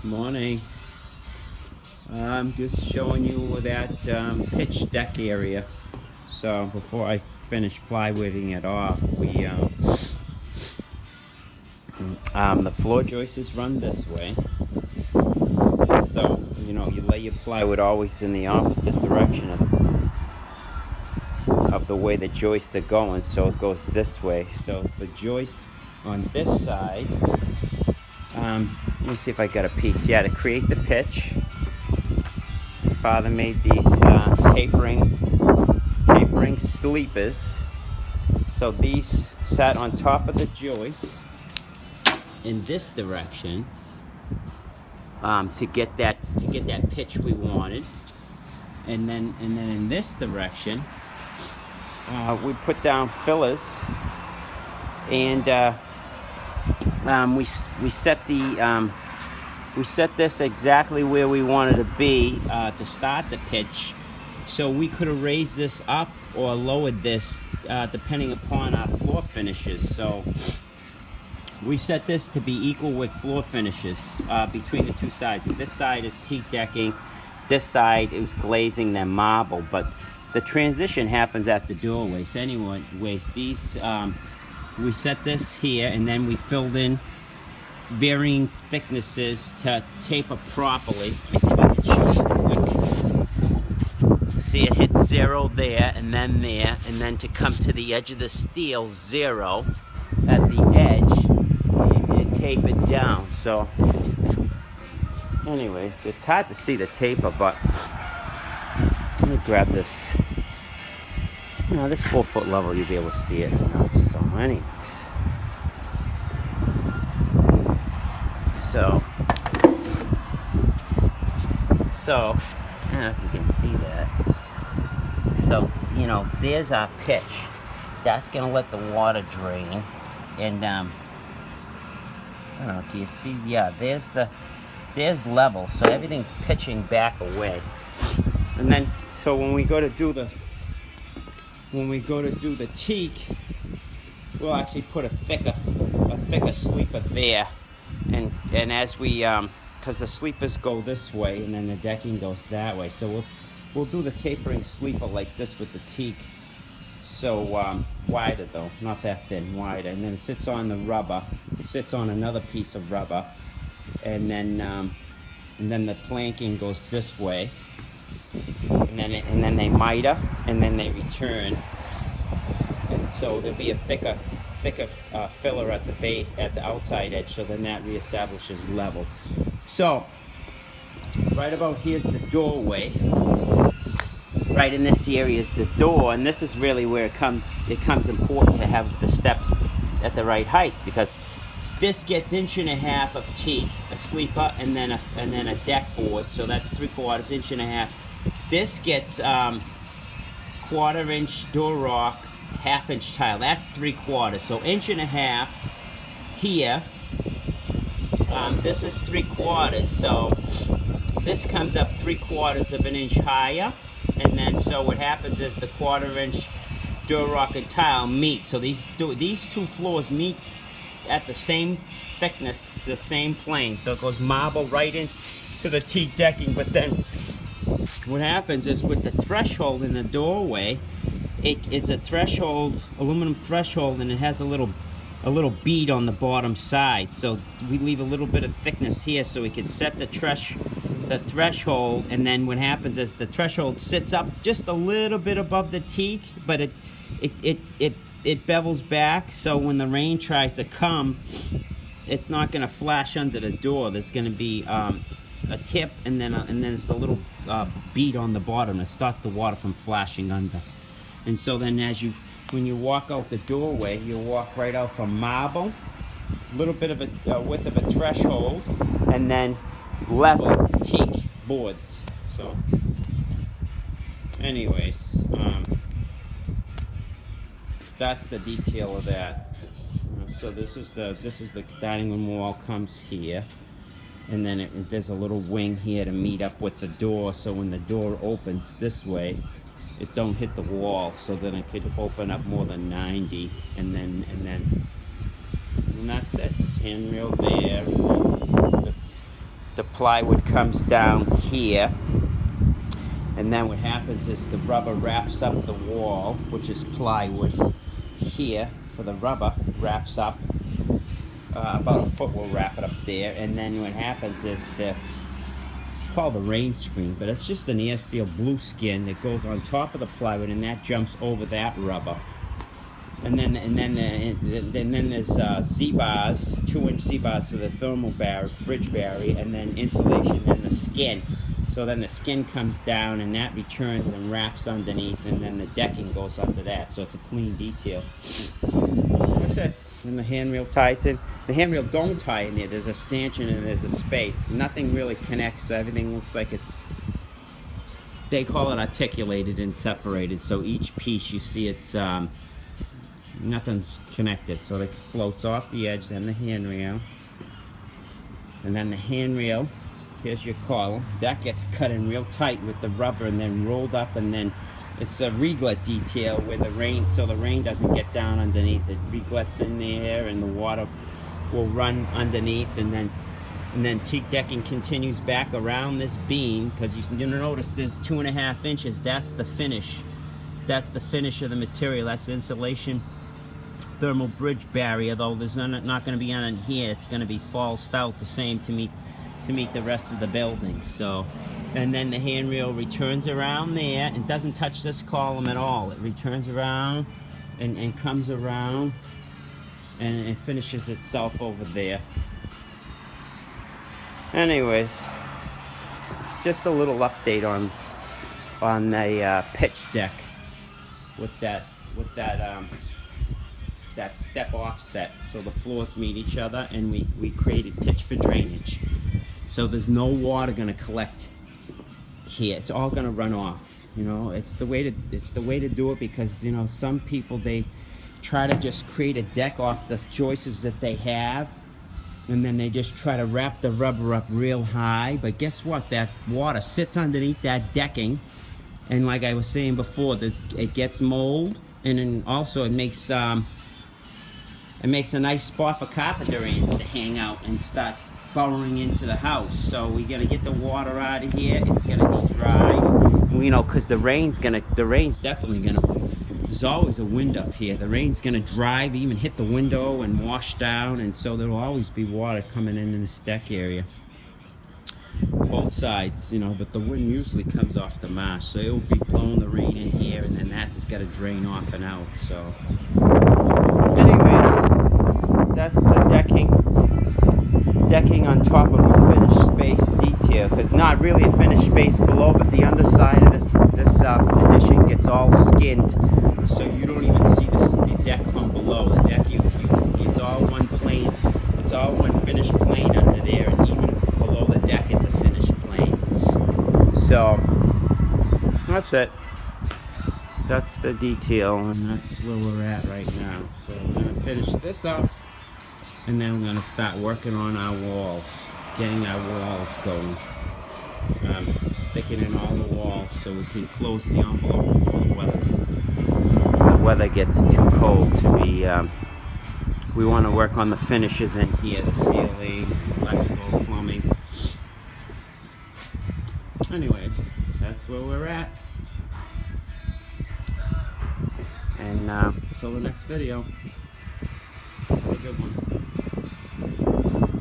Morning. I'm just showing you that pitch deck area. So before I finish plywooding it off, the floor joists run this way. And so you lay your plywood always in the opposite direction of the way the joists are going. So it goes this way. So the joists on this side. Let me see if I got a piece. Yeah, to create the pitch, my father made these tapering sleepers. So these sat on top of the joist in this direction to get that pitch we wanted, and then in this direction we put down fillers, and we set this exactly where we wanted to be to start the pitch. So we could have raised this up or lowered this depending upon our floor finishes. So we set this to be equal with floor finishes between the two sides. And this side is teak decking, this side is glazing, then marble. But the transition happens at the doorways. Anyways, these we set this here, and then we filled in varying thicknesses to taper properly. Let me see if I can show you quick. See, it hits 0 there, and then to come to the edge of the steel, 0 at the edge, and tapered down. So, anyways, it's hard to see the taper, but let me grab this. This 4-foot level, you'll be able to see it enough. So, anyways. So, I don't know if you can see that. So, there's our pitch. That's gonna let the water drain. And, I don't know, can you see? Yeah, there's level. So everything's pitching back away. And then, so when we go to do the teak, we'll actually put a thicker sleeper there, and as we because the sleepers go this way and then the decking goes that way, so we'll do the tapering sleeper like this with the teak. So wider though, not that thin, wider, and then it sits on the rubber. It sits on another piece of rubber, and then the planking goes this way. And then they miter, and then they return, and so there'll be a thicker filler at the base, at the outside edge. So then that reestablishes level. So right about here's the doorway. Right in this area is the door, and this is really where it becomes important to have the steps at the right height, because this gets 1.5 inches of teak, a sleeper, and then a deck board. So that's 3/4, 1.5 inches. This gets 1/4 inch door rock, 1/2 inch tile. That's 3/4. So 1.5 inches here. This is 3/4. So this comes up 3/4 of an inch higher. And then so what happens is the 1/4 inch door rock and tile meet. So these two floors meet at the same thickness, the same plane. So it goes marble right into the teak decking. But then what happens is with the threshold in the doorway, it's a threshold, aluminum threshold, and it has a little bead on the bottom side. So we leave a little bit of thickness here so we can set the threshold. And then what happens is the threshold sits up just a little bit above the teak, but it bevels back. So when the rain tries to come, it's not going to flash under the door. There's going to be a tip, and then it's a little bead on the bottom. It stops the water from flashing under. And so then when you walk out the doorway, you walk right out from marble, a little bit of a width of a threshold, and then level teak boards. So anyways, that's the detail of that. So this is the dining room wall comes here, and then there's a little wing here to meet up with the door. So when the door opens this way, it don't hit the wall, so then it could open up more than 90, and that's it. It's handrail there. The the plywood comes down here, and then what happens is the rubber wraps up the wall, which is plywood here for the rubber, wraps up about a foot. We'll wrap it up there, and then what happens is it's called the rain screen, but it's just an air seal blue skin that goes on top of the plywood, and that jumps over that rubber. And then there's Z-bars, 2-inch Z-bars for the thermal bridge barrier, and then insulation, then the skin. So then the skin comes down, and that returns and wraps underneath, and then the decking goes under that. So it's a clean detail. That's it. And the handrail ties in. The handrail don't tie in there. There's a stanchion and there's a space. Nothing really connects. So everything looks like it's, they call it articulated and separated. So each piece you see it's nothing's connected. So it floats off the edge, then the handrail. And then the handrail, here's your column. That gets cut in real tight with the rubber and then rolled up, and then it's a reglet detail where the rain, so the rain doesn't get down underneath. It reglets in there, and the water will run underneath, and then teak decking continues back around this beam, because you'll notice there's 2.5 inches. That's the finish. That's the finish of the material. That's the insulation thermal bridge barrier, though there's not going to be on here. It's going to be falsed out the same to meet the rest of the building. So, and then the handrail returns around there and doesn't touch this column at all. It returns around and comes around and it finishes itself over there. Anyways, just a little update on the pitch deck with that step offset, so the floors meet each other, and we created pitch for drainage. So there's no water going to collect here. It's all going to run off. You know, it's the way to do it, because you know some people, they try to just create a deck off the joists that they have, and then they just try to wrap the rubber up real high. But guess what? That water sits underneath that decking, and like I was saying before, it gets mold, and then also it makes a nice spot for carpenter ants to hang out and start burrowing into the house. So we gotta get the water out of here. It's gonna be dry, you know, because the rain's definitely gonna. There's always a wind up here. The rain's gonna drive, even hit the window and wash down, and so there'll always be water coming in this deck area. Both sides, you know, but the wind usually comes off the marsh, so it'll be blowing the rain in here, and then that has got to drain off and out. So, anyways, that's the decking on top of a finished space detail, because not really a finished space below, but the underside of this addition gets all skinned, so you don't even see the deck from below. The deck, it's all one plane. It's all one finished plane under there, and even below the deck, it's a finished plane. So that's it. That's the detail, and that's where we're at right now. So we're gonna finish this up, and then we're gonna start working on our walls, getting our walls going. Sticking in all the walls so we can close the envelope before the weather gets too cold to be. We want to work on the finishes in here, the ceilings, electrical, plumbing. Anyways, that's where we're at. And until the next video.